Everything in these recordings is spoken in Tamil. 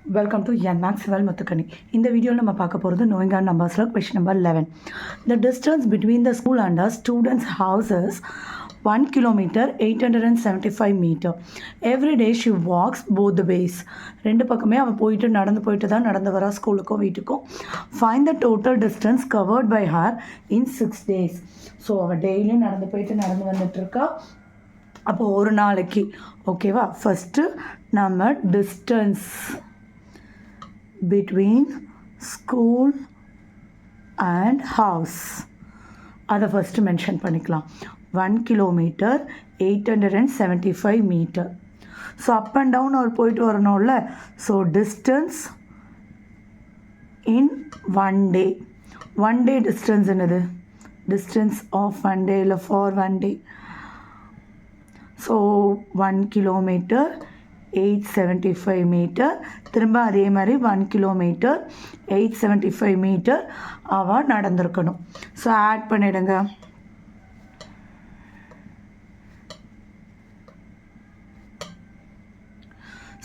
Welcome to NMAX Well Muthukani. In the video, we will talk about the knowing and numbers. Question number 11. The distance between the school and the students' houses 1 kilometer 875 meter. Every day she walks both the ways. ரெண்டு பக்கமே அவள் நடந்து தான் நடந்து வரா ஸ்கூலுக்கும் வீட்டுக்கும். Find the total distance covered by her in 6 days. So அவள் டெய்லியும் நடந்து வந்துட்டுருக்கா. அப்போ ஒரு நாளைக்கு ஓகேவா. ஃபஸ்ட்டு நம்ம distance between school and house அதை ஃபஸ்ட்டு மென்ஷன் பண்ணிக்கலாம். 1 kilometre 875 metre. So up and down அவர் போயிட்டு வரணும்ல. So distance in 1 day. 1 day distance என்னது? டிஸ்டன்ஸ் ஆஃப் 1 டே இல்லை for 1 day. So 1 kilometre 875 metre. திரும்ப அதே மாதிரி 1 கிலோமீட்டர் 875 மீட்டர் அவள் நடந்திருக்கணும். ஸோ ஆட் பண்ணிடுங்க.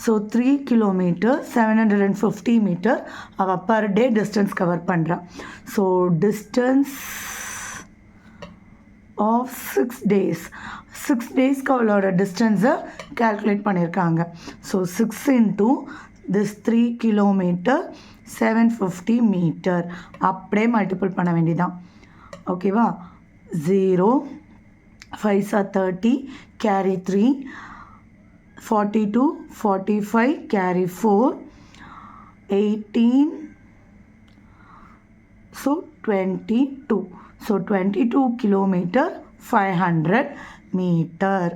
ஸோ 3 கிலோமீட்டர் 750 மீட்டர் அவள் பர் டே டிஸ்டன்ஸ் கவர் பண்ணுறான். So distance of 6 days. 6 டேஸ்க்கு அவளோட டிஸ்டன்ஸை கேல்குலேட் பண்ணியிருக்காங்க. So 6 into this 3 kilometre 750 metre அப்படியே மல்டிபிள் பண்ண வேண்டியதான். ஓகேவா. 0 5 are 30 carry 3 42 45 carry 4 18 so 22. So 22 kilometre 500 metre.